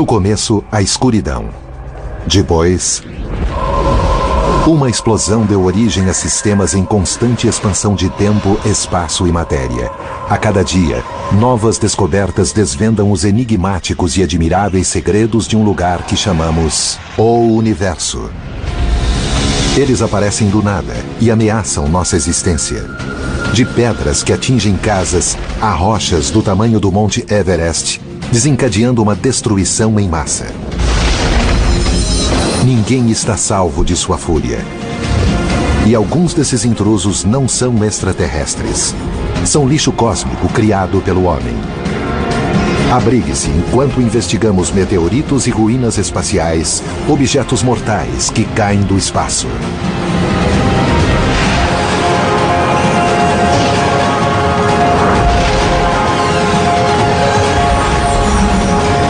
começo, a escuridão. Depois, uma explosão deu origem a sistemas em constante expansão de tempo, espaço e matéria. A cada dia, novas descobertas desvendam os enigmáticos e admiráveis segredos de um lugar que chamamos o Universo. Eles aparecem do nada e ameaçam nossa existência. De pedras que atingem casas a rochas do tamanho do Monte Everest, desencadeando uma destruição em massa. Ninguém está salvo de sua fúria. E alguns desses intrusos não são extraterrestres. São lixo cósmico criado pelo homem. Abrigue-se enquanto investigamos meteoritos e ruínas espaciais, objetos mortais que caem do espaço.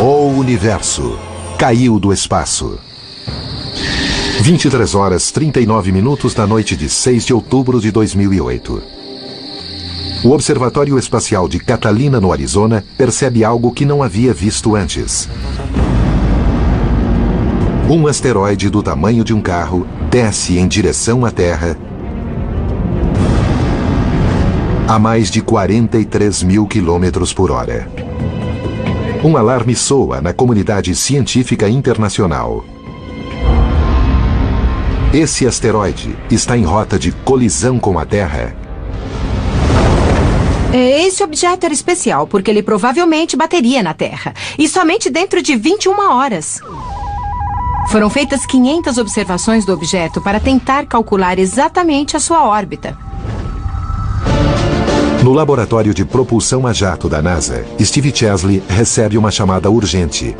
O Universo caiu do espaço. 23 horas 39 minutos da noite de 6 de outubro de 2008. O Observatório Espacial de Catalina, no Arizona, percebe algo que não havia visto antes. Um asteroide do tamanho de um carro desce em direção à Terra a mais de 43 mil quilômetros por hora. Um alarme soa na comunidade científica internacional. Esse asteroide está em rota de colisão com a Terra. Esse objeto era especial porque ele provavelmente bateria na Terra. E somente dentro de 21 horas. Foram feitas 500 observações do objeto para tentar calcular exatamente a sua órbita. No laboratório de propulsão a jato da NASA, Steve Chesley recebe uma chamada urgente.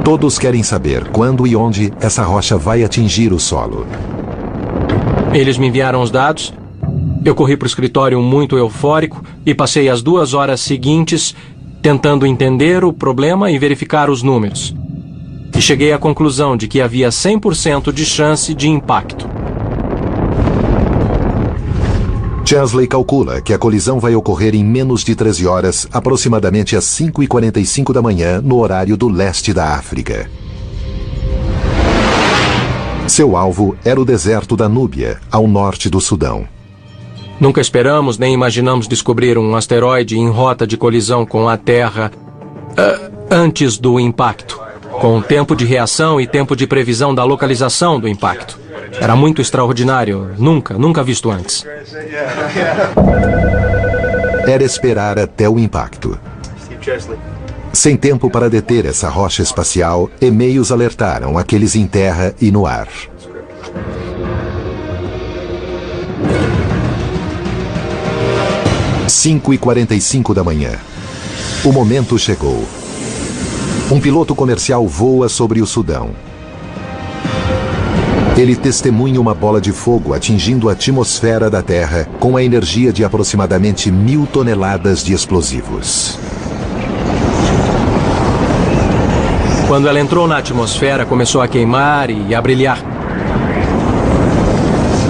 Todos querem saber quando e onde essa rocha vai atingir o solo. Eles me enviaram os dados. Eu corri para o escritório muito eufórico e passei as 2 horas seguintes tentando entender o problema e verificar os números. E cheguei à conclusão de que havia 100% de chance de impacto. Chesley calcula que a colisão vai ocorrer em menos de 13 horas, aproximadamente às 5h45 da manhã, no horário do leste da África. Seu alvo era o deserto da Núbia, ao norte do Sudão. Nunca esperamos nem imaginamos descobrir um asteroide em rota de colisão com a Terra antes do impacto, com tempo de reação e tempo de previsão da localização do impacto. Era muito extraordinário, nunca visto antes. Era esperar até o impacto. Sem tempo para deter essa rocha espacial, e-mails alertaram aqueles em terra e no ar. Às 5h45 da manhã. O momento chegou. Um piloto comercial voa sobre o Sudão. Ele testemunha uma bola de fogo atingindo a atmosfera da Terra com a energia de aproximadamente 1000 toneladas de explosivos. Quando ela entrou na atmosfera, começou a queimar e a brilhar.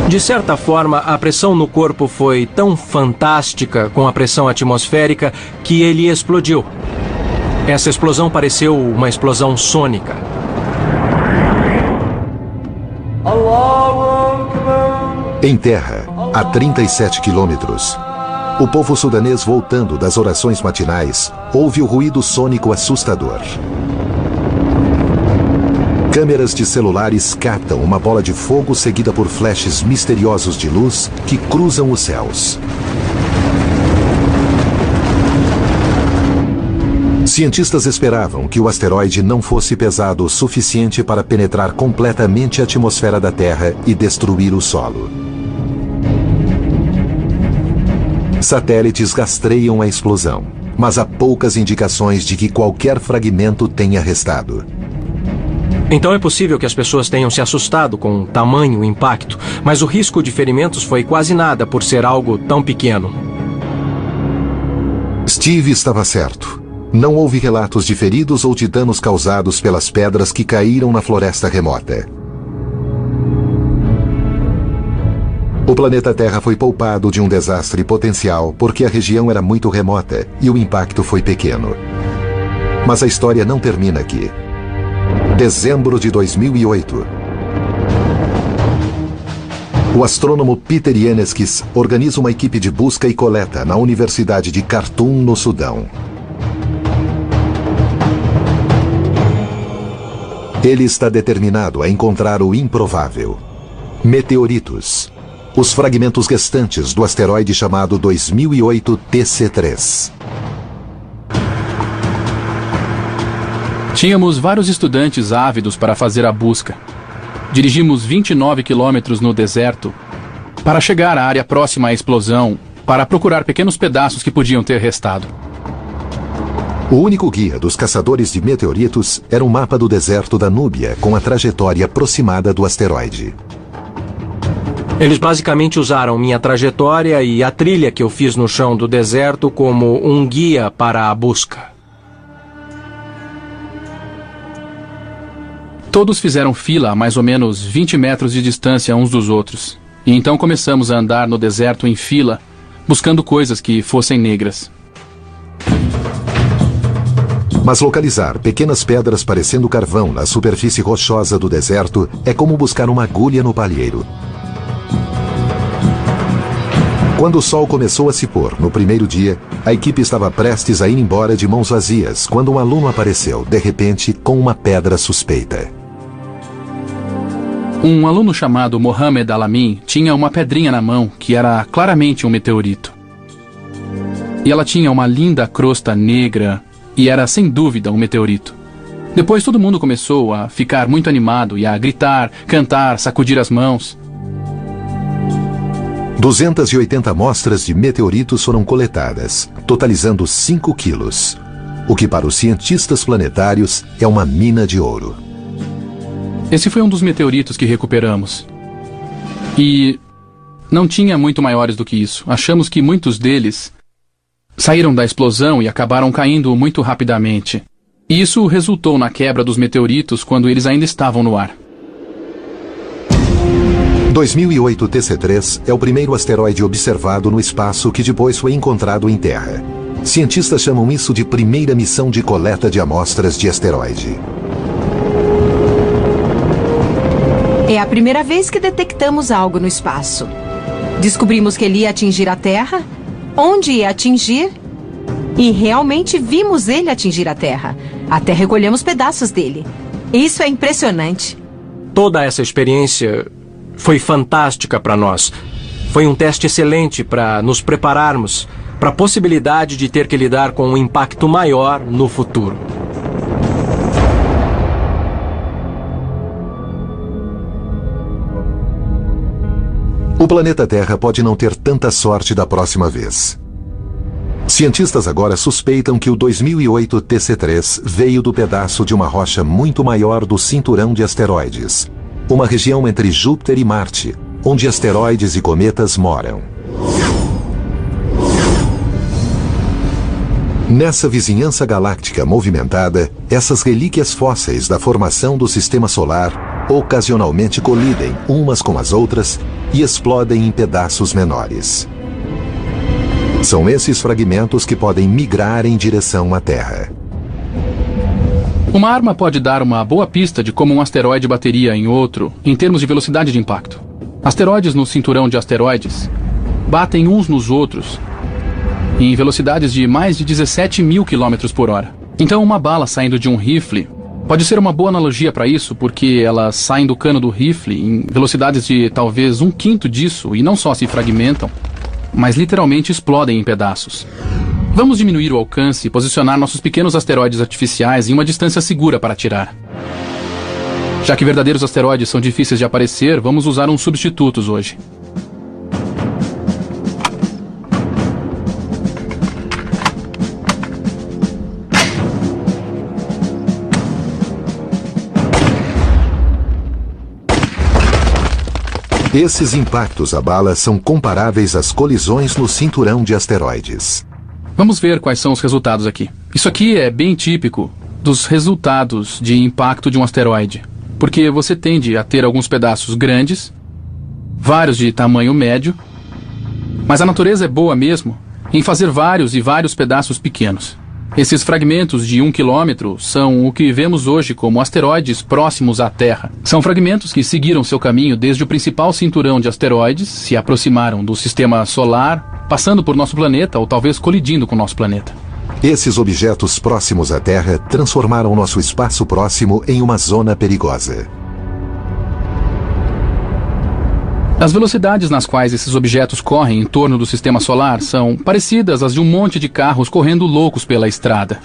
De certa forma, a pressão no corpo foi tão fantástica com a pressão atmosférica que ele explodiu. Essa explosão pareceu uma explosão sônica. Em terra, a 37 quilômetros, o povo sudanês voltando das orações matinais ouve o ruído sônico assustador. Câmeras de celulares captam uma bola de fogo seguida por flashes misteriosos de luz que cruzam os céus. Cientistas esperavam que o asteroide não fosse pesado o suficiente para penetrar completamente a atmosfera da Terra e destruir o solo. Satélites rastreiam a explosão, mas há poucas indicações de que qualquer fragmento tenha restado. Então é possível que as pessoas tenham se assustado com o tamanho impacto, mas o risco de ferimentos foi quase nada por ser algo tão pequeno. Steve estava certo. Não houve relatos de feridos ou de danos causados pelas pedras que caíram na floresta remota. O planeta Terra foi poupado de um desastre potencial porque a região era muito remota e o impacto foi pequeno. Mas a história não termina aqui. Dezembro de 2008. O astrônomo Peter Yeneskis organiza uma equipe de busca e coleta na Universidade de Khartoum, no Sudão. Ele está determinado a encontrar o improvável: meteoritos, os fragmentos restantes do asteroide chamado 2008 TC3. Tínhamos vários estudantes ávidos para fazer a busca. Dirigimos 29 quilômetros no deserto para chegar à área próxima à explosão, para procurar pequenos pedaços que podiam ter restado. O único guia dos caçadores de meteoritos era um mapa do deserto da Núbia com a trajetória aproximada do asteroide. Eles basicamente usaram minha trajetória e a trilha que eu fiz no chão do deserto como um guia para a busca. Todos fizeram fila a mais ou menos 20 metros de distância uns dos outros. E então começamos a andar no deserto em fila, buscando coisas que fossem negras. Mas localizar pequenas pedras parecendo carvão na superfície rochosa do deserto é como buscar uma agulha no palheiro. Quando o sol começou a se pôr no primeiro dia, a equipe estava prestes a ir embora de mãos vazias quando um aluno apareceu, de repente, com uma pedra suspeita. Um aluno chamado Mohamed Alamin tinha uma pedrinha na mão que era claramente um meteorito. E ela tinha uma linda crosta negra e era sem dúvida um meteorito. Depois todo mundo começou a ficar muito animado e a gritar, cantar, sacudir as mãos. 280 amostras de meteoritos foram coletadas, totalizando 5 quilos, o que para os cientistas planetários é uma mina de ouro. Esse foi um dos meteoritos que recuperamos. E não tinha muito maiores do que isso. Achamos que muitos deles saíram da explosão e acabaram caindo muito rapidamente. E isso resultou na quebra dos meteoritos quando eles ainda estavam no ar. 2008 TC3 é o primeiro asteroide observado no espaço que depois foi encontrado em Terra. Cientistas chamam isso de primeira missão de coleta de amostras de asteroide. É a primeira vez que detectamos algo no espaço. Descobrimos que ele ia atingir a Terra, onde ia atingir, e realmente vimos ele atingir a Terra. Até recolhemos pedaços dele. Isso é impressionante. Toda essa experiência foi fantástica para nós. Foi um teste excelente para nos prepararmos para a possibilidade de ter que lidar com um impacto maior no futuro. O planeta Terra pode não ter tanta sorte da próxima vez. Cientistas agora suspeitam que o 2008 TC3 veio do pedaço de uma rocha muito maior do cinturão de asteroides, uma região entre Júpiter e Marte, onde asteroides e cometas moram. Nessa vizinhança galáctica movimentada, essas relíquias fósseis da formação do Sistema Solar ocasionalmente colidem umas com as outras e explodem em pedaços menores. São esses fragmentos que podem migrar em direção à Terra. Uma arma pode dar uma boa pista de como um asteroide bateria em outro, em termos de velocidade de impacto. Asteroides no cinturão de asteroides batem uns nos outros em velocidades de mais de 17 mil quilômetros por hora. Então uma bala saindo de um rifle pode ser uma boa analogia para isso, porque elas saem do cano do rifle em velocidades de talvez 1/5 disso e não só se fragmentam, mas literalmente explodem em pedaços. Vamos diminuir o alcance e posicionar nossos pequenos asteroides artificiais em uma distância segura para atirar. Já que verdadeiros asteroides são difíceis de aparecer, vamos usar uns substitutos hoje. Esses impactos à bala são comparáveis às colisões no cinturão de asteroides. Vamos ver quais são os resultados aqui. Isso aqui é bem típico dos resultados de impacto de um asteroide, porque você tende a ter alguns pedaços grandes, vários de tamanho médio, mas a natureza é boa mesmo em fazer vários e vários pedaços pequenos. Esses fragmentos de 1 quilômetro são o que vemos hoje como asteroides próximos à Terra. São fragmentos que seguiram seu caminho desde o principal cinturão de asteroides, se aproximaram do sistema solar, passando por nosso planeta ou talvez colidindo com nosso planeta. Esses objetos próximos à Terra transformaram nosso espaço próximo em uma zona perigosa. As velocidades nas quais esses objetos correm em torno do sistema solar são parecidas às de um monte de carros correndo loucos pela estrada.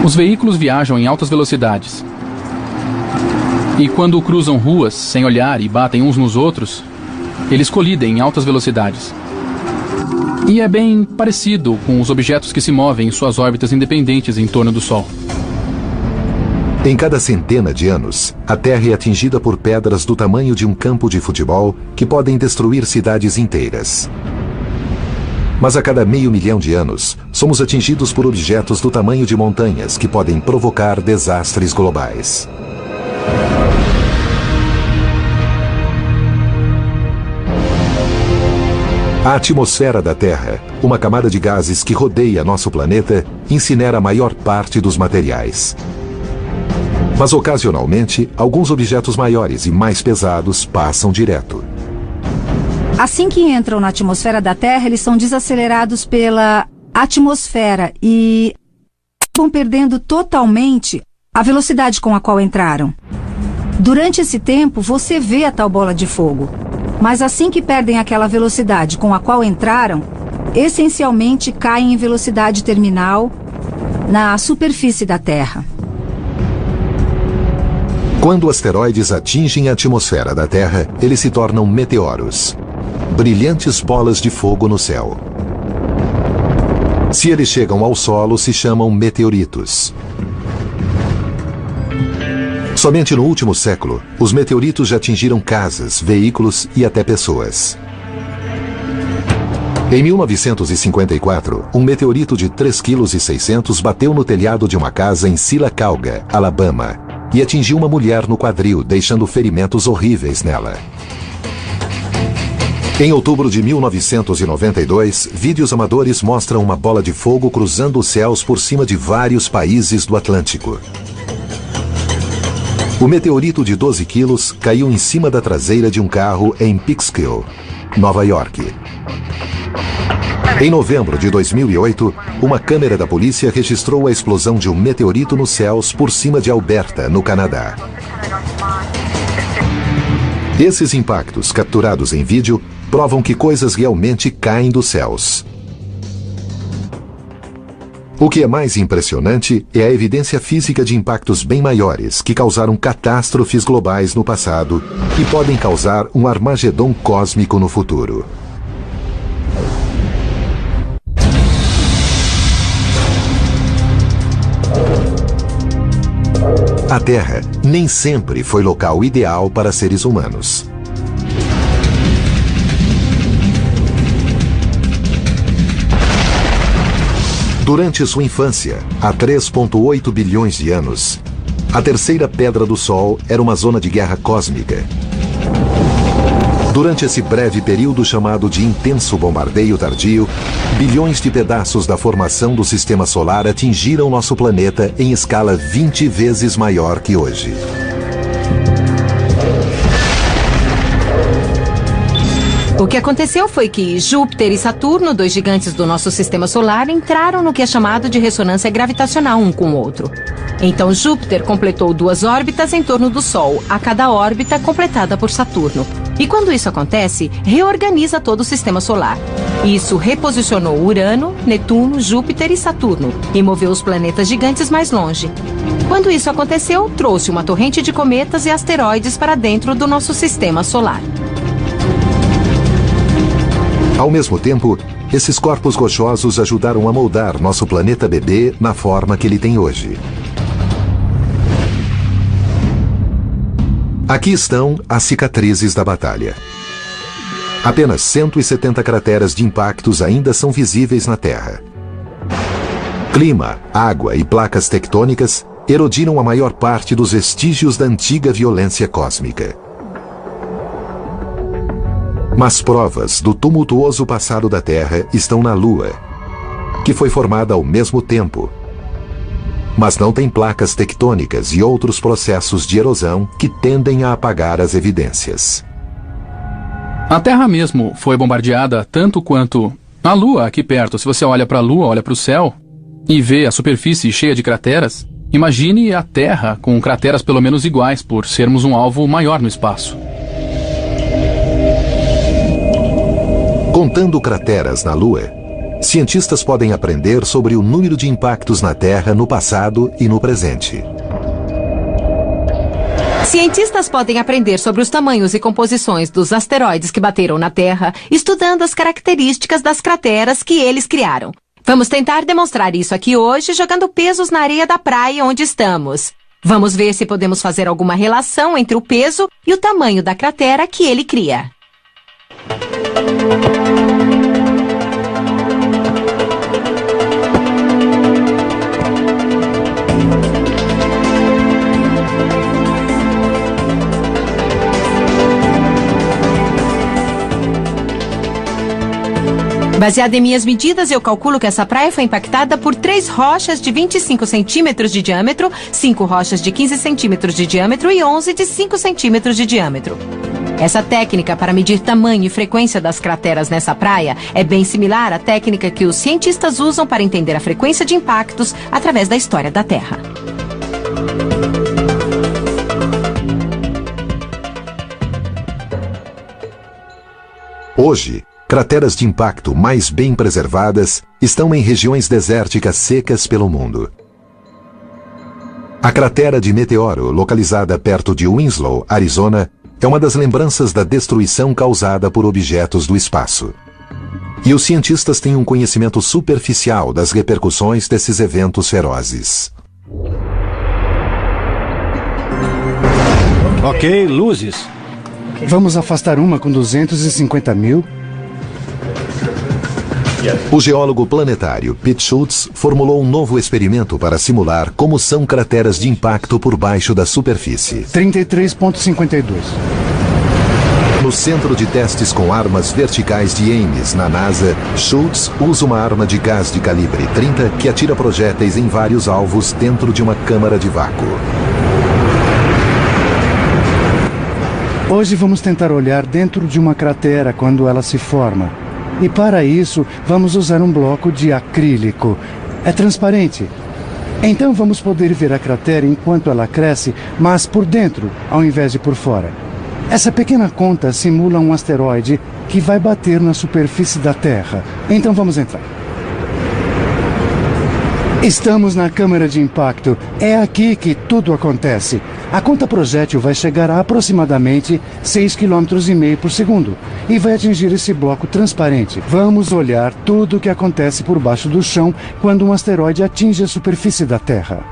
Os veículos viajam em altas velocidades. E quando cruzam ruas sem olhar e batem uns nos outros, eles colidem em altas velocidades. E é bem parecido com os objetos que se movem em suas órbitas independentes em torno do Sol. Em cada centena de anos, a Terra é atingida por pedras do tamanho de um campo de futebol que podem destruir cidades inteiras. Mas a cada 500 mil de anos, somos atingidos por objetos do tamanho de montanhas que podem provocar desastres globais. A atmosfera da Terra, uma camada de gases que rodeia nosso planeta, incinera a maior parte dos materiais. Mas ocasionalmente, alguns objetos maiores e mais pesados passam direto. Assim que entram na atmosfera da Terra, eles são desacelerados pela atmosfera e vão perdendo totalmente a velocidade com a qual entraram. Durante esse tempo, você vê a tal bola de fogo. Mas assim que perdem aquela velocidade com a qual entraram, essencialmente caem em velocidade terminal na superfície da Terra. Quando asteroides atingem a atmosfera da Terra, eles se tornam meteoros, brilhantes bolas de fogo no céu. Se eles chegam ao solo, se chamam meteoritos. Somente no último século, os meteoritos já atingiram casas, veículos e até pessoas. Em 1954, um meteorito de 3,6 kg bateu no telhado de uma casa em Sylacauga, Alabama, e atingiu uma mulher no quadril, deixando ferimentos horríveis nela. Em outubro de 1992, vídeos amadores mostram uma bola de fogo cruzando os céus por cima de vários países do Atlântico. O meteorito de 12 quilos caiu em cima da traseira de um carro em Peekskill, Nova York. Em novembro de 2008, uma câmera da polícia registrou a explosão de um meteorito nos céus por cima de Alberta, no Canadá. Esses impactos, capturados em vídeo, provam que coisas realmente caem dos céus. O que é mais impressionante é a evidência física de impactos bem maiores que causaram catástrofes globais no passado e podem causar um Armagedon cósmico no futuro. A Terra nem sempre foi local ideal para seres humanos. Durante sua infância, há 3,8 bilhões de anos, a terceira pedra do Sol era uma zona de guerra cósmica. Durante esse breve período chamado de intenso bombardeio tardio, bilhões de pedaços da formação do Sistema Solar atingiram nosso planeta em escala 20 vezes maior que hoje. O que aconteceu foi que Júpiter e Saturno, dois gigantes do nosso sistema solar, entraram no que é chamado de ressonância gravitacional um com o outro. Então Júpiter completou 2 órbitas em torno do Sol, a cada órbita completada por Saturno. E quando isso acontece, reorganiza todo o sistema solar. Isso reposicionou Urano, Netuno, Júpiter e Saturno e moveu os planetas gigantes mais longe. Quando isso aconteceu, trouxe uma torrente de cometas e asteroides para dentro do nosso sistema solar. Ao mesmo tempo, esses corpos rochosos ajudaram a moldar nosso planeta bebê na forma que ele tem hoje. Aqui estão as cicatrizes da batalha. Apenas 170 crateras de impactos ainda são visíveis na Terra. Clima, água e placas tectônicas erodiram a maior parte dos vestígios da antiga violência cósmica. Mas provas do tumultuoso passado da Terra estão na Lua, que foi formada ao mesmo tempo, mas não tem placas tectônicas e outros processos de erosão que tendem a apagar as evidências. A Terra mesmo foi bombardeada tanto quanto a Lua aqui perto. Se você olha para a Lua, olha para o céu e vê a superfície cheia de crateras, imagine a Terra com crateras pelo menos iguais, por sermos um alvo maior no espaço. Contando crateras na Lua, cientistas podem aprender sobre o número de impactos na Terra no passado e no presente. Cientistas podem aprender sobre os tamanhos e composições dos asteroides que bateram na Terra, estudando as características das crateras que eles criaram. Vamos tentar demonstrar isso aqui hoje, jogando pesos na areia da praia onde estamos. Vamos ver se podemos fazer alguma relação entre o peso e o tamanho da cratera que ele cria. Baseado em minhas medidas, eu calculo que essa praia foi impactada por 3 rochas de 25 centímetros de diâmetro, 5 rochas de 15 centímetros de diâmetro e 11 de 5 centímetros de diâmetro. Essa técnica para medir tamanho e frequência das crateras nessa praia é bem similar à técnica que os cientistas usam para entender a frequência de impactos através da história da Terra. Hoje, crateras de impacto mais bem preservadas estão em regiões desérticas secas pelo mundo. A cratera de Meteoro, localizada perto de Winslow, Arizona, é uma das lembranças da destruição causada por objetos do espaço. E os cientistas têm um conhecimento superficial das repercussões desses eventos ferozes. Ok, luzes. Vamos afastar uma com 250 mil? O geólogo planetário Pete Schultz formulou um novo experimento para simular como são crateras de impacto por baixo da superfície. 33,52. No centro de testes com armas verticais de Ames, na NASA, Schultz usa uma arma de gás de calibre 30 que atira projéteis em vários alvos dentro de uma câmara de vácuo. Hoje vamos tentar olhar dentro de uma cratera quando ela se forma. E para isso, vamos usar um bloco de acrílico. É transparente. Então vamos poder ver a cratera enquanto ela cresce, mas por dentro, ao invés de por fora. Essa pequena conta simula um asteroide que vai bater na superfície da Terra. Então vamos entrar. Estamos na câmara de impacto. É aqui que tudo acontece. A conta projétil vai chegar a aproximadamente 6,5 km por segundo e vai atingir esse bloco transparente. Vamos olhar tudo o que acontece por baixo do chão quando um asteroide atinge a superfície da Terra.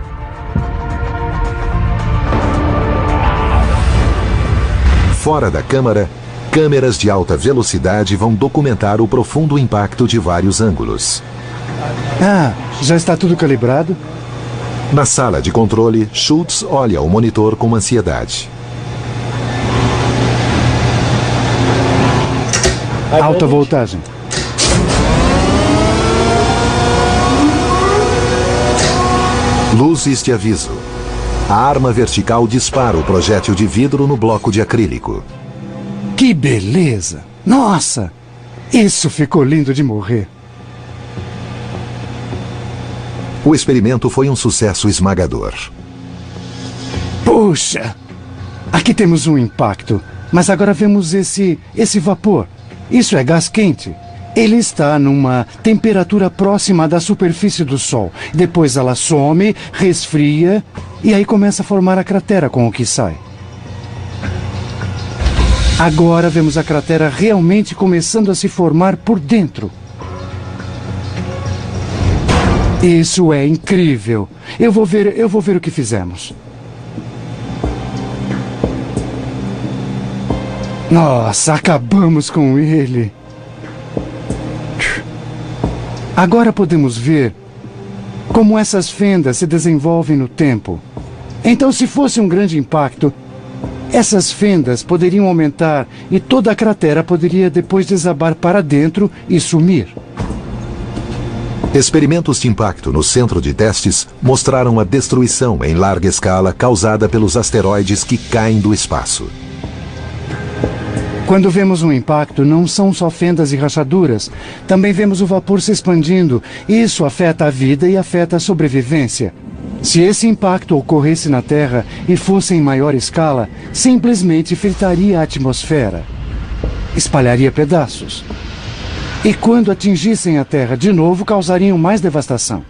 Fora da câmara, câmeras de alta velocidade vão documentar o profundo impacto de vários ângulos. Ah, já está tudo calibrado? Na sala de controle, Schultz olha o monitor com ansiedade. Alta voltagem. Luzes de aviso. A arma vertical dispara o projétil de vidro no bloco de acrílico. Que beleza! Nossa! Isso ficou lindo de morrer. O experimento foi um sucesso esmagador. Puxa! Aqui temos um impacto, mas agora vemos esse vapor. Isso é gás quente. Ele está numa temperatura próxima da superfície do Sol. Depois ela some, resfria e aí começa a formar a cratera com o que sai. Agora vemos a cratera realmente começando a se formar por dentro. Isso é incrível. Eu vou ver o que fizemos. Nossa, acabamos com ele. Agora podemos ver como essas fendas se desenvolvem no tempo. Então, se fosse um grande impacto, essas fendas poderiam aumentar e toda a cratera poderia depois desabar para dentro e sumir. Experimentos de impacto no centro de testes mostraram a destruição em larga escala causada pelos asteroides que caem do espaço. Quando vemos um impacto, não são só fendas e rachaduras. Também vemos o vapor se expandindo. Isso afeta a vida e afeta a sobrevivência. Se esse impacto ocorresse na Terra e fosse em maior escala, simplesmente fritaria a atmosfera. Espalharia pedaços. E quando atingissem a Terra de novo, causariam mais devastação.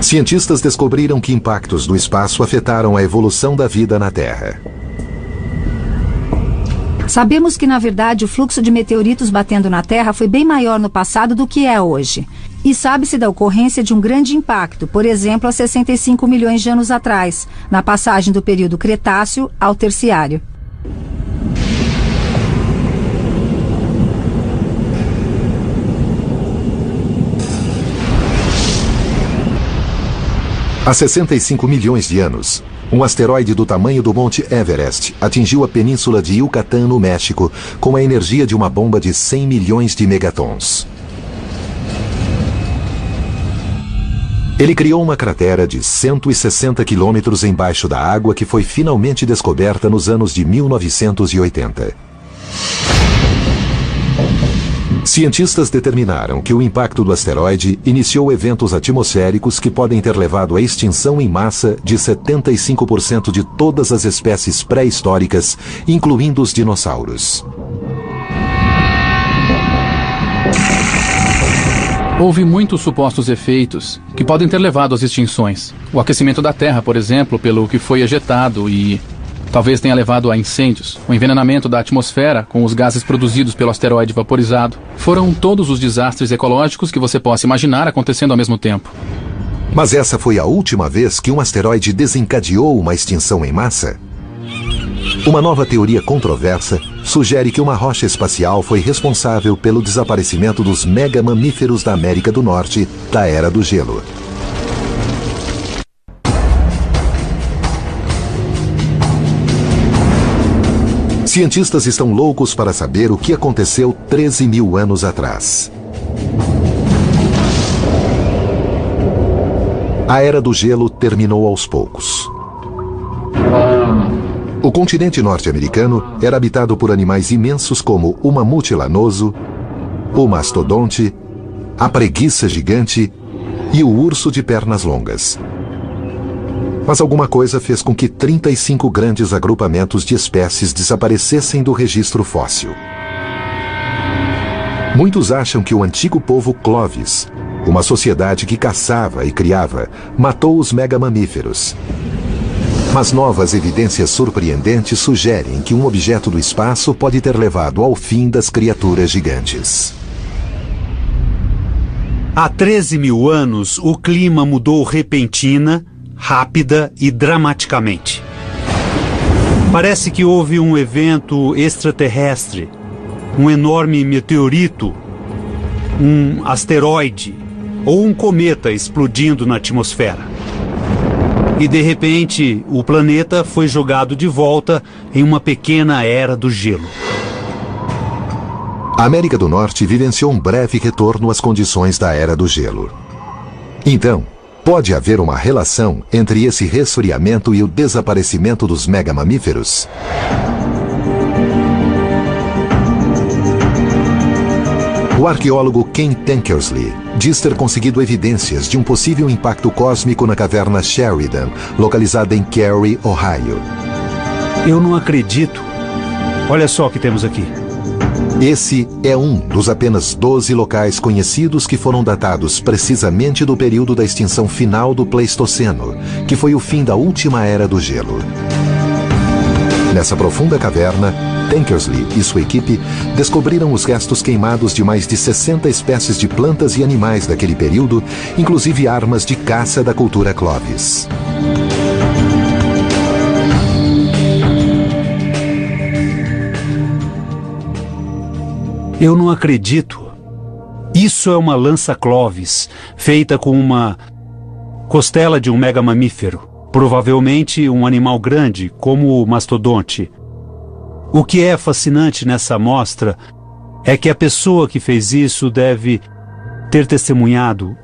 Cientistas descobriram que impactos do espaço afetaram a evolução da vida na Terra. Sabemos que, na verdade, o fluxo de meteoritos batendo na Terra foi bem maior no passado do que é hoje. E sabe-se da ocorrência de um grande impacto, por exemplo, há 65 milhões de anos atrás, na passagem do período Cretáceo ao Terciário. Há 65 milhões de anos, um asteroide do tamanho do Monte Everest atingiu a península de Yucatán, no México, com a energia de uma bomba de 100 milhões de megatons. Ele criou uma cratera de 160 quilômetros embaixo da água que foi finalmente descoberta nos anos de 1980. Cientistas determinaram que o impacto do asteroide iniciou eventos atmosféricos que podem ter levado à extinção em massa de 75% de todas as espécies pré-históricas, incluindo os dinossauros. Houve muitos supostos efeitos que podem ter levado às extinções. O aquecimento da Terra, por exemplo, pelo que foi ejetado e talvez tenha levado a incêndios. O envenenamento da atmosfera com os gases produzidos pelo asteroide vaporizado. Foram todos os desastres ecológicos que você possa imaginar acontecendo ao mesmo tempo. Mas essa foi a última vez que um asteroide desencadeou uma extinção em massa? Uma nova teoria controversa sugere que uma rocha espacial foi responsável pelo desaparecimento dos mega-mamíferos da América do Norte da Era do Gelo. Cientistas estão loucos para saber o que aconteceu 13 mil anos atrás. A Era do Gelo terminou aos poucos. O continente norte-americano era habitado por animais imensos como o mamute lanoso, o mastodonte, a preguiça gigante e o urso de pernas longas. Mas alguma coisa fez com que 35 grandes agrupamentos de espécies desaparecessem do registro fóssil. Muitos acham que o antigo povo Clovis, uma sociedade que caçava e criava, matou os megamamíferos. Mas novas evidências surpreendentes sugerem que um objeto do espaço pode ter levado ao fim das criaturas gigantes. Há 13 mil anos, o clima mudou repentina, rápida e dramaticamente. Parece que houve um evento extraterrestre, um enorme meteorito, um asteroide ou um cometa explodindo na atmosfera. E de repente, o planeta foi jogado de volta em uma pequena era do gelo. A América do Norte vivenciou um breve retorno às condições da Era do Gelo. Então, pode haver uma relação entre esse resfriamento e o desaparecimento dos megamamíferos? O arqueólogo Ken Tankersley diz ter conseguido evidências de um possível impacto cósmico na caverna Sheridan, localizada em Cary, Ohio. Eu não acredito. Olha só o que temos aqui. Esse é um dos apenas 12 locais conhecidos que foram datados precisamente do período da extinção final do Pleistoceno, que foi o fim da última Era do Gelo. Nessa profunda caverna, Tankersley e sua equipe descobriram os restos queimados de mais de 60 espécies de plantas e animais daquele período, inclusive armas de caça da cultura Clovis. Eu não acredito. Isso é uma lança Clovis, feita com uma costela de um megamamífero, provavelmente um animal grande, como o mastodonte. O que é fascinante nessa amostra é que a pessoa que fez isso deve ter testemunhado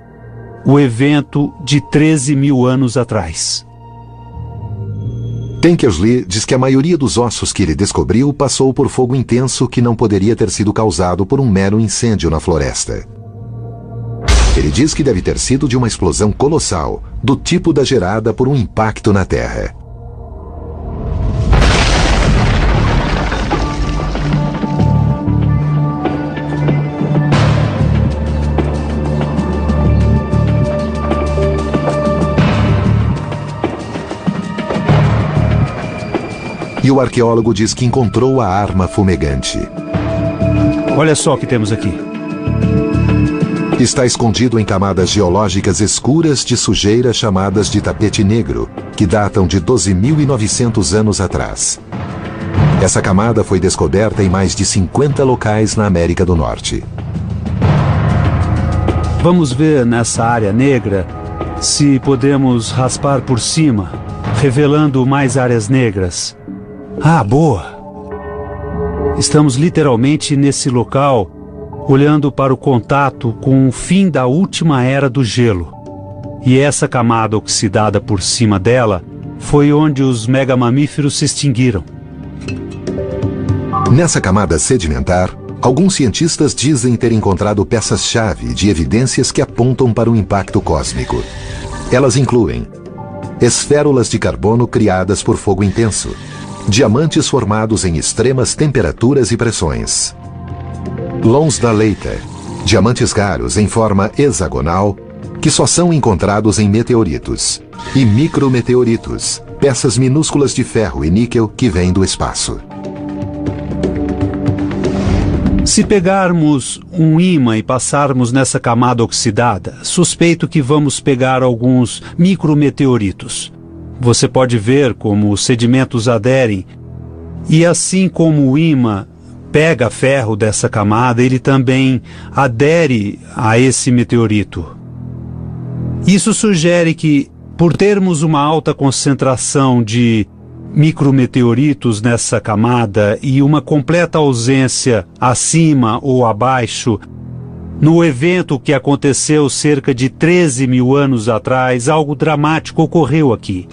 o evento de 13 mil anos atrás. Tankersley diz que a maioria dos ossos que ele descobriu passou por fogo intenso que não poderia ter sido causado por um mero incêndio na floresta. Ele diz que deve ter sido de uma explosão colossal, do tipo da gerada por um impacto na Terra. E o arqueólogo diz que encontrou a arma fumegante. Olha só o que temos aqui. Está escondido em camadas geológicas escuras de sujeira chamadas de tapete negro, que datam de 12.900 anos atrás. Essa camada foi descoberta em mais de 50 locais na América do Norte. Vamos ver nessa área negra se podemos raspar por cima, revelando mais áreas negras. Ah, boa! Estamos literalmente nesse local, olhando para o contato com o fim da última era do gelo. E essa camada oxidada por cima dela foi onde os megamamíferos se extinguiram. Nessa camada sedimentar, alguns cientistas dizem ter encontrado peças-chave de evidências que apontam para um impacto cósmico. Elas incluem esférulas de carbono criadas por fogo intenso, diamantes formados em extremas temperaturas e pressões, Lonsdaleite, diamantes raros em forma hexagonal que só são encontrados em meteoritos, e micrometeoritos, peças minúsculas de ferro e níquel que vêm do espaço. Se pegarmos um ímã e passarmos nessa camada oxidada, suspeito que vamos pegar alguns micrometeoritos. Você pode ver como os sedimentos aderem, e assim como o ímã pega ferro dessa camada, ele também adere a esse meteorito. Isso sugere que, por termos uma alta concentração de micrometeoritos nessa camada e uma completa ausência acima ou abaixo, no evento que aconteceu cerca de 13 mil anos atrás, algo dramático ocorreu aqui.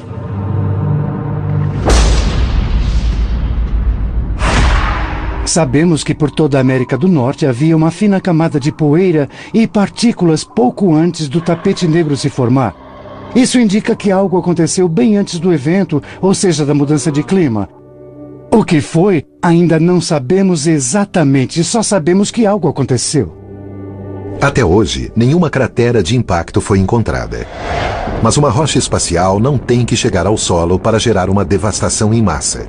Sabemos que por toda a América do Norte havia uma fina camada de poeira e partículas pouco antes do tapete negro se formar. Isso indica que algo aconteceu bem antes do evento, ou seja, da mudança de clima. O que foi, ainda não sabemos exatamente, só sabemos que algo aconteceu. Até hoje, nenhuma cratera de impacto foi encontrada. Mas uma rocha espacial não tem que chegar ao solo para gerar uma devastação em massa.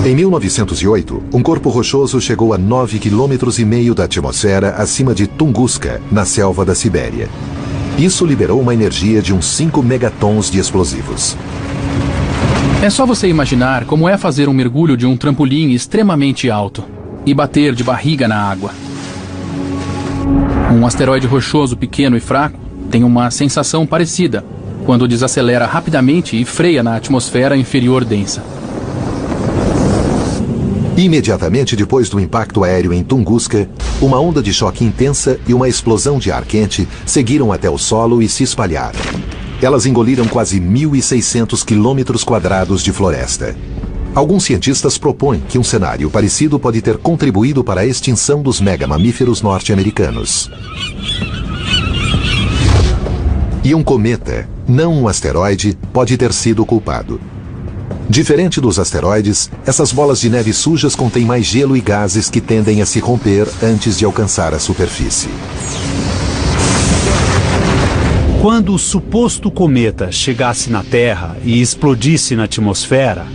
Em 1908, um corpo rochoso chegou a 9,5 km da atmosfera acima de Tunguska, na selva da Sibéria. Isso liberou uma energia de uns 5 megatons de explosivos. É só você imaginar como é fazer um mergulho de um trampolim extremamente alto e bater de barriga na água. Um asteroide rochoso pequeno e fraco tem uma sensação parecida quando desacelera rapidamente e freia na atmosfera inferior densa. Imediatamente depois do impacto aéreo em Tunguska, uma onda de choque intensa e uma explosão de ar quente seguiram até o solo e se espalharam. Elas engoliram quase 1.600 km² de floresta. Alguns cientistas propõem que um cenário parecido pode ter contribuído para a extinção dos megamamíferos norte-americanos. E um cometa, não um asteroide, pode ter sido o culpado. Diferente dos asteroides, essas bolas de neve sujas contêm mais gelo e gases que tendem a se romper antes de alcançar a superfície. Quando o suposto cometa chegasse na Terra e explodisse na atmosfera,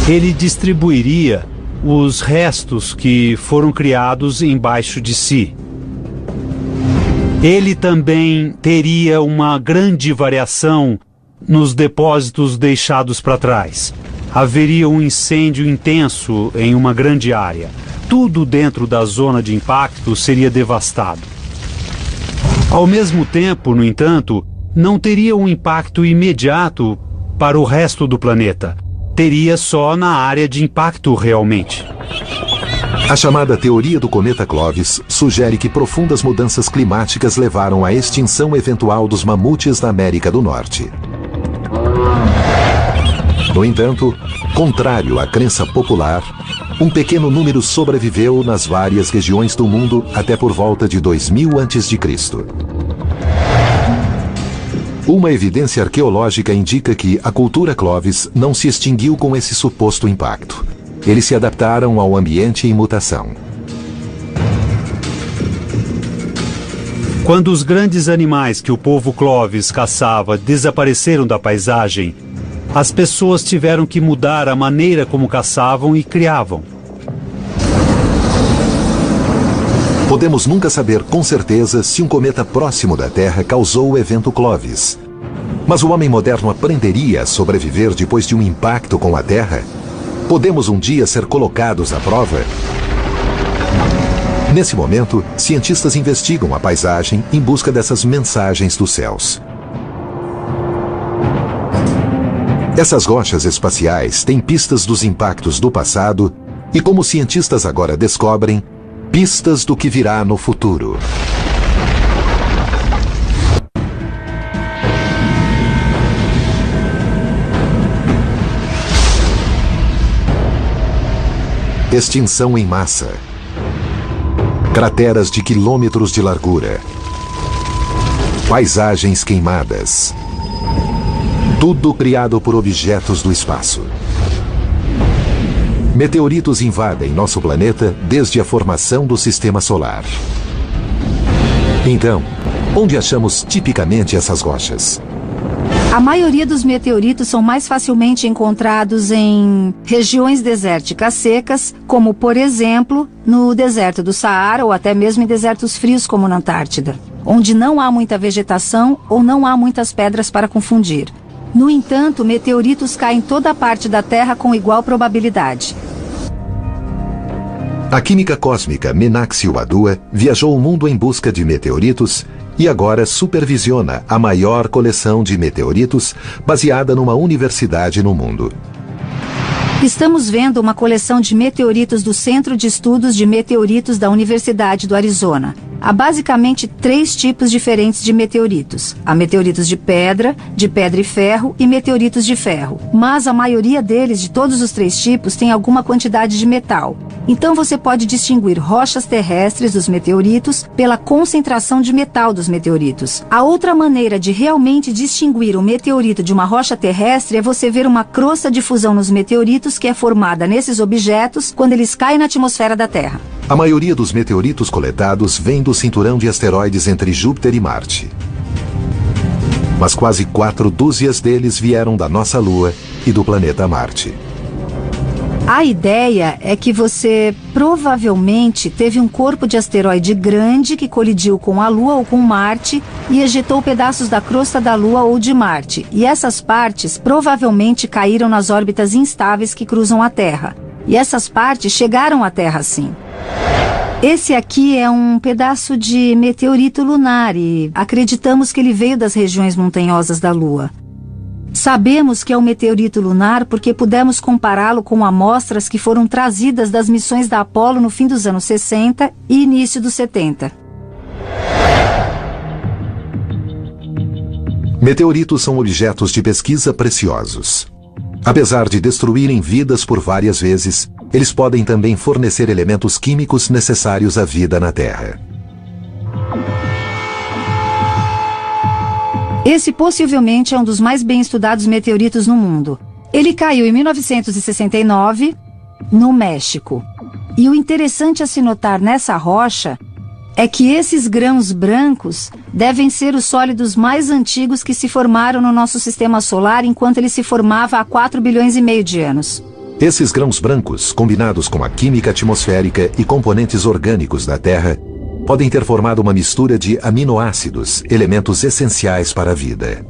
ele distribuiria os restos que foram criados embaixo de si. Ele também teria uma grande variação nos depósitos deixados para trás. Haveria um incêndio intenso em uma grande área. Tudo dentro da zona de impacto seria devastado. Ao mesmo tempo, no entanto, não teria um impacto imediato para o resto do planeta. teria só na área de impacto realmente. A chamada teoria do cometa Clovis sugere que profundas mudanças climáticas levaram à extinção eventual dos mamutes da América do Norte. No entanto, contrário à crença popular, um pequeno número sobreviveu nas várias regiões do mundo até por volta de 2000 a.C. Uma evidência arqueológica indica que a cultura Clovis não se extinguiu com esse suposto impacto. Eles se adaptaram ao ambiente em mutação. Quando os grandes animais que o povo Clovis caçava desapareceram da paisagem, as pessoas tiveram que mudar a maneira como caçavam e criavam. Podemos nunca saber com certeza se um cometa próximo da Terra causou o evento Clovis. Mas o homem moderno aprenderia a sobreviver depois de um impacto com a Terra? Podemos um dia ser colocados à prova? Nesse momento, cientistas investigam a paisagem em busca dessas mensagens dos céus. Essas rochas espaciais têm pistas dos impactos do passado e, como cientistas agora descobrem, pistas do que virá no futuro. Extinção em massa. Crateras de quilômetros de largura. Paisagens queimadas. Tudo criado por objetos do espaço. Meteoritos invadem nosso planeta desde a formação do Sistema Solar. Então, onde achamos tipicamente essas rochas? A maioria dos meteoritos são mais facilmente encontrados em regiões desérticas secas, como, por exemplo, no deserto do Saara ou até mesmo em desertos frios como na Antártida, onde não há muita vegetação ou não há muitas pedras para confundir. No entanto, meteoritos caem em toda a parte da Terra com igual probabilidade. A química cósmica Meenakshi Wadua viajou o mundo em busca de meteoritos e agora supervisiona a maior coleção de meteoritos baseada numa universidade no mundo. Estamos vendo uma coleção de meteoritos do Centro de Estudos de Meteoritos da Universidade do Arizona. Há basicamente 3 tipos diferentes de meteoritos. Há meteoritos de pedra e ferro e meteoritos de ferro. Mas a maioria deles, de todos os 3 tipos, tem alguma quantidade de metal. Então você pode distinguir rochas terrestres dos meteoritos pela concentração de metal dos meteoritos. A outra maneira de realmente distinguir um meteorito de uma rocha terrestre é você ver uma crosta de fusão nos meteoritos que é formada nesses objetos quando eles caem na atmosfera da Terra. A maioria dos meteoritos coletados vem do cinturão de asteroides entre Júpiter e Marte. Mas quase 4 dúzias deles vieram da nossa Lua e do planeta Marte. A ideia é que você provavelmente teve um corpo de asteroide grande que colidiu com a Lua ou com Marte e ejetou pedaços da crosta da Lua ou de Marte. E essas partes provavelmente caíram nas órbitas instáveis que cruzam a Terra. E essas partes chegaram à Terra sim. Esse aqui é um pedaço de meteorito lunar e acreditamos que ele veio das regiões montanhosas da Lua. Sabemos que é um meteorito lunar porque pudemos compará-lo com amostras que foram trazidas das missões da Apollo no fim dos anos 60 e início dos 70. Meteoritos são objetos de pesquisa preciosos. Apesar de destruírem vidas por várias vezes, eles podem também fornecer elementos químicos necessários à vida na Terra. Esse possivelmente é um dos mais bem estudados meteoritos no mundo. Ele caiu em 1969, no México. E o interessante a se notar nessa rocha é que esses grãos brancos devem ser os sólidos mais antigos que se formaram no nosso sistema solar enquanto ele se formava há 4,5 bilhões de anos. Esses grãos brancos, combinados com a química atmosférica e componentes orgânicos da Terra, podem ter formado uma mistura de aminoácidos, elementos essenciais para a vida.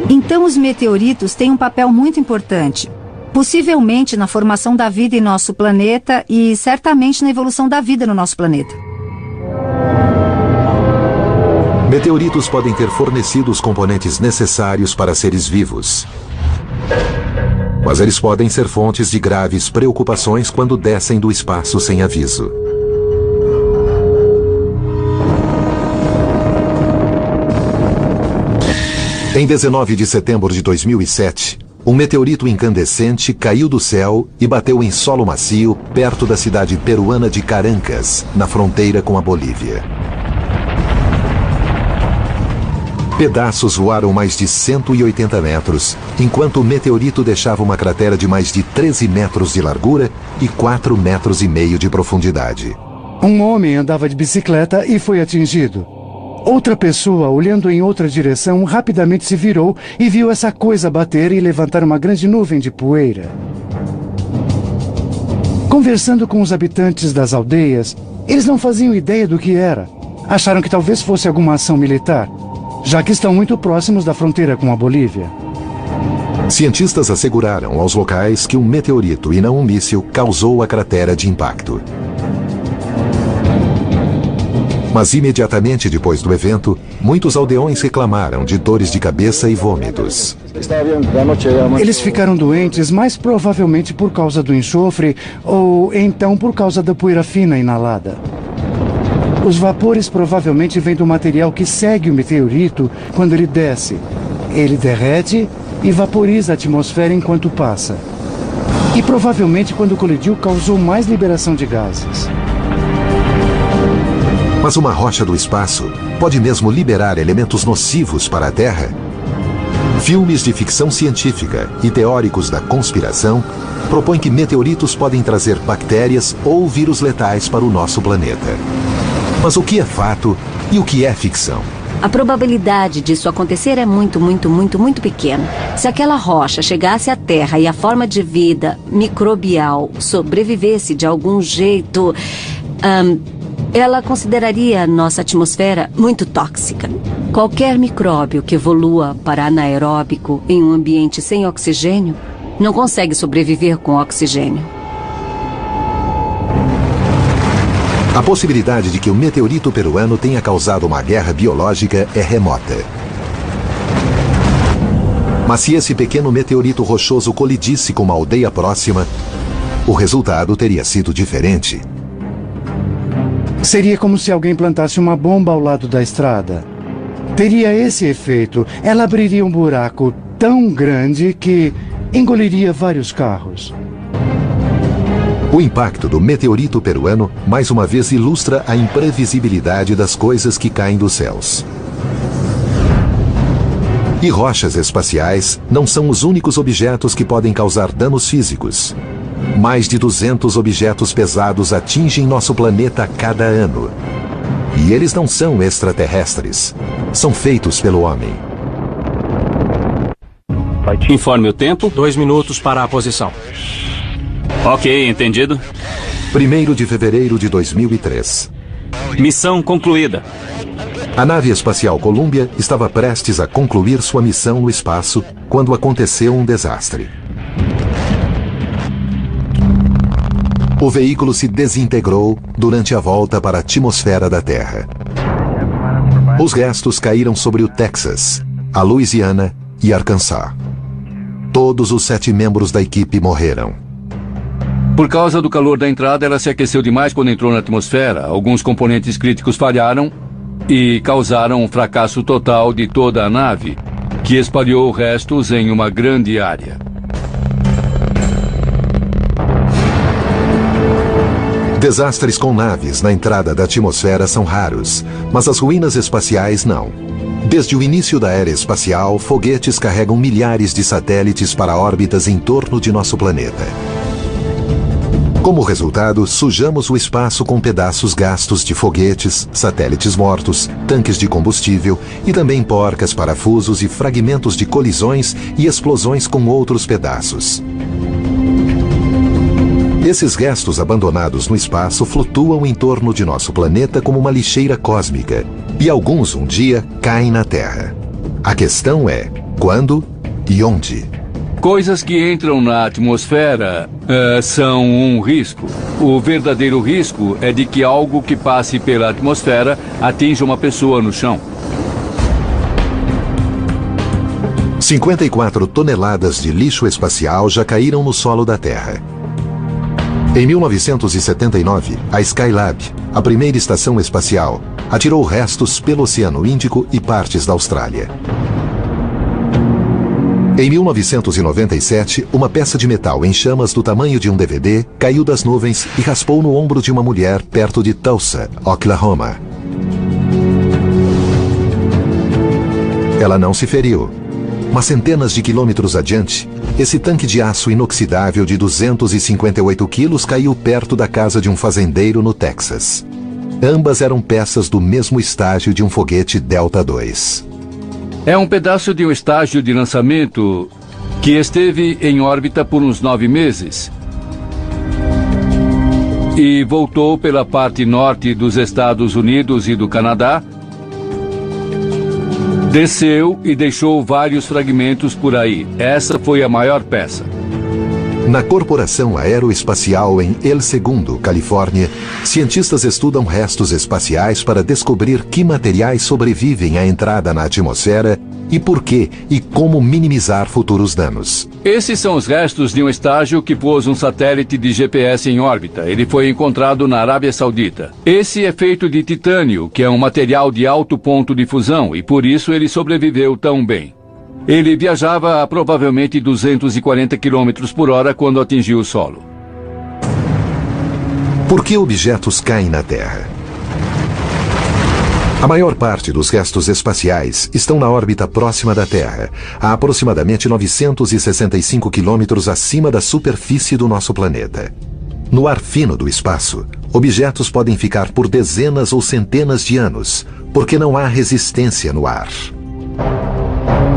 Então os meteoritos têm um papel muito importante, possivelmente na formação da vida em nosso planeta e certamente na evolução da vida no nosso planeta. Meteoritos podem ter fornecido os componentes necessários para seres vivos. Mas eles podem ser fontes de graves preocupações quando descem do espaço sem aviso. Em 19 de setembro de 2007, um meteorito incandescente caiu do céu e bateu em solo macio perto da cidade peruana de Carancas, na fronteira com a Bolívia. Pedaços voaram mais de 180 metros, enquanto o meteorito deixava uma cratera de mais de 13 metros de largura e 4,5 metros de profundidade. Um homem andava de bicicleta e foi atingido. Outra pessoa, olhando em outra direção, rapidamente se virou e viu essa coisa bater e levantar uma grande nuvem de poeira. Conversando com os habitantes das aldeias, eles não faziam ideia do que era. Acharam que talvez fosse alguma ação militar, já que estão muito próximos da fronteira com a Bolívia. Cientistas asseguraram aos locais que um meteorito e não um míssil causou a cratera de impacto. Mas imediatamente depois do evento, muitos aldeões reclamaram de dores de cabeça e vômitos. Eles ficaram doentes, mais provavelmente por causa do enxofre ou então por causa da poeira fina inalada. Os vapores provavelmente vêm do material que segue o meteorito quando ele desce. Ele derrete e vaporiza a atmosfera enquanto passa. E provavelmente quando colidiu causou mais liberação de gases. Mas uma rocha do espaço pode mesmo liberar elementos nocivos para a Terra? Filmes de ficção científica e teóricos da conspiração propõem que meteoritos podem trazer bactérias ou vírus letais para o nosso planeta. Mas o que é fato e o que é ficção? A probabilidade disso acontecer é muito pequena. Se aquela rocha chegasse à Terra e a forma de vida microbial sobrevivesse de algum jeito, ela consideraria a nossa atmosfera muito tóxica. Qualquer micróbio que evolua para anaeróbico em um ambiente sem oxigênio não consegue sobreviver com oxigênio. A possibilidade de que o meteorito peruano tenha causado uma guerra biológica é remota. Mas se esse pequeno meteorito rochoso colidisse com uma aldeia próxima, o resultado teria sido diferente. Seria como se alguém plantasse uma bomba ao lado da estrada. Teria esse efeito. Ela abriria um buraco tão grande que engoliria vários carros. O impacto do meteorito peruano mais uma vez ilustra a imprevisibilidade das coisas que caem dos céus. E rochas espaciais não são os únicos objetos que podem causar danos físicos. Mais de 200 objetos pesados atingem nosso planeta a cada ano. E eles não são extraterrestres. São feitos pelo homem. Informe o tempo. 2 minutos para a posição. Ok, entendido. 1º de fevereiro de 2003. Missão concluída. A nave espacial Columbia estava prestes a concluir sua missão no espaço quando aconteceu um desastre. O veículo se desintegrou durante a volta para a atmosfera da Terra. Os restos caíram sobre o Texas, a Louisiana e Arkansas. Todos os 7 membros da equipe morreram. Por causa do calor da entrada, ela se aqueceu demais quando entrou na atmosfera. Alguns componentes críticos falharam e causaram um fracasso total de toda a nave, que espalhou restos em uma grande área. Desastres com naves na entrada da atmosfera são raros, mas as ruínas espaciais não. Desde o início da era espacial, foguetes carregam milhares de satélites para órbitas em torno de nosso planeta. Como resultado, sujamos o espaço com pedaços gastos de foguetes, satélites mortos, tanques de combustível e também porcas, parafusos e fragmentos de colisões e explosões com outros pedaços. Esses restos abandonados no espaço flutuam em torno de nosso planeta como uma lixeira cósmica, e alguns um dia caem na Terra. A questão é quando e onde. Coisas que entram na atmosfera são um risco. O verdadeiro risco é de que algo que passe pela atmosfera atinja uma pessoa no chão. 54 toneladas de lixo espacial já caíram no solo da Terra. Em 1979, a Skylab, a primeira estação espacial, atirou restos pelo Oceano Índico e partes da Austrália. Em 1997, uma peça de metal em chamas do tamanho de um DVD caiu das nuvens e raspou no ombro de uma mulher perto de Tulsa, Oklahoma. Ela não se feriu, mas centenas de quilômetros adiante, esse tanque de aço inoxidável de 258 quilos caiu perto da casa de um fazendeiro no Texas. Ambas eram peças do mesmo estágio de um foguete Delta II. É um pedaço de um estágio de lançamento que esteve em órbita por uns 9 meses e voltou pela parte norte dos Estados Unidos e do Canadá, desceu e deixou vários fragmentos por aí. Essa foi a maior peça. Na Corporação Aeroespacial em El Segundo, Califórnia, cientistas estudam restos espaciais para descobrir que materiais sobrevivem à entrada na atmosfera e por que e como minimizar futuros danos. Esses são os restos de um estágio que pôs um satélite de GPS em órbita. Ele foi encontrado na Arábia Saudita. Esse é feito de titânio, que é um material de alto ponto de fusão, e por isso ele sobreviveu tão bem. Ele viajava a provavelmente 240 km por hora quando atingiu o solo. Por que objetos caem na Terra? A maior parte dos restos espaciais estão na órbita próxima da Terra, a aproximadamente 965 quilômetros acima da superfície do nosso planeta. No ar fino do espaço, objetos podem ficar por dezenas ou centenas de anos, porque não há resistência no ar.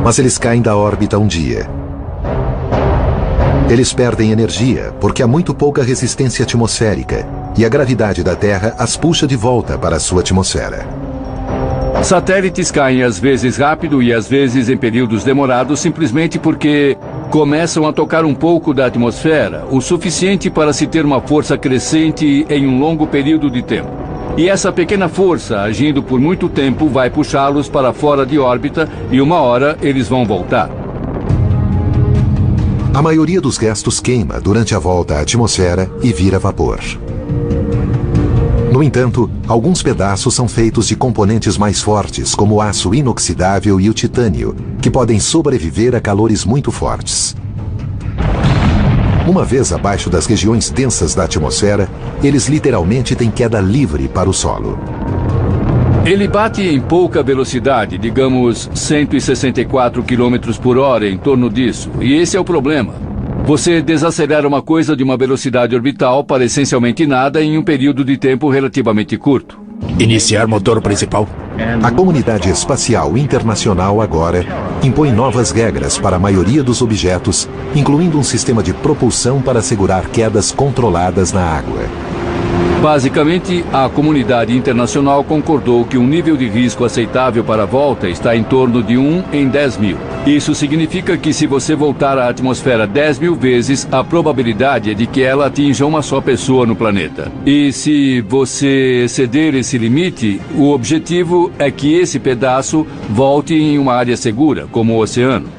Mas eles caem da órbita um dia. Eles perdem energia porque há muito pouca resistência atmosférica e a gravidade da Terra as puxa de volta para a sua atmosfera. Satélites caem às vezes rápido e às vezes em períodos demorados simplesmente porque começam a tocar um pouco da atmosfera, o suficiente para se ter uma força crescente em um longo período de tempo. E essa pequena força, agindo por muito tempo, vai puxá-los para fora de órbita e uma hora eles vão voltar. A maioria dos restos queima durante a volta à atmosfera e vira vapor. No entanto, alguns pedaços são feitos de componentes mais fortes, como o aço inoxidável e o titânio, que podem sobreviver a calores muito fortes. Uma vez abaixo das regiões densas da atmosfera, eles literalmente têm queda livre para o solo. Ele bate em pouca velocidade, digamos 164 km por hora, em torno disso. E esse é o problema. Você desacelera uma coisa de uma velocidade orbital para essencialmente nada em um período de tempo relativamente curto. Iniciar motor principal. A comunidade espacial internacional agora impõe novas regras para a maioria dos objetos, incluindo um sistema de propulsão para assegurar quedas controladas na água. Basicamente, a comunidade internacional concordou que um nível de risco aceitável para a volta está em torno de 1 em 10 mil. Isso significa que se você voltar à atmosfera 10 mil vezes, a probabilidade é de que ela atinja uma só pessoa no planeta. E se você exceder esse limite, o objetivo é que esse pedaço volte em uma área segura, como o oceano.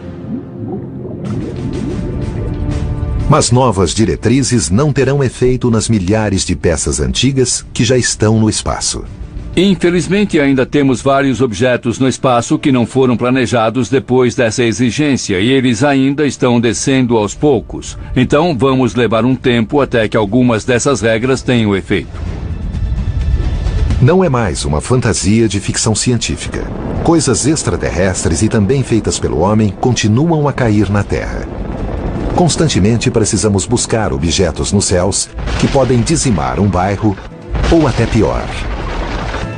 Mas novas diretrizes não terão efeito nas milhares de peças antigas que já estão no espaço. Infelizmente, ainda temos vários objetos no espaço que não foram planejados depois dessa exigência e eles ainda estão descendo aos poucos. Então, vamos levar um tempo até que algumas dessas regras tenham efeito. Não é mais uma fantasia de ficção científica. Coisas extraterrestres e também feitas pelo homem continuam a cair na Terra. Constantemente precisamos buscar objetos nos céus que podem dizimar um bairro ou até pior,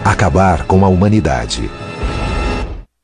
acabar com a humanidade.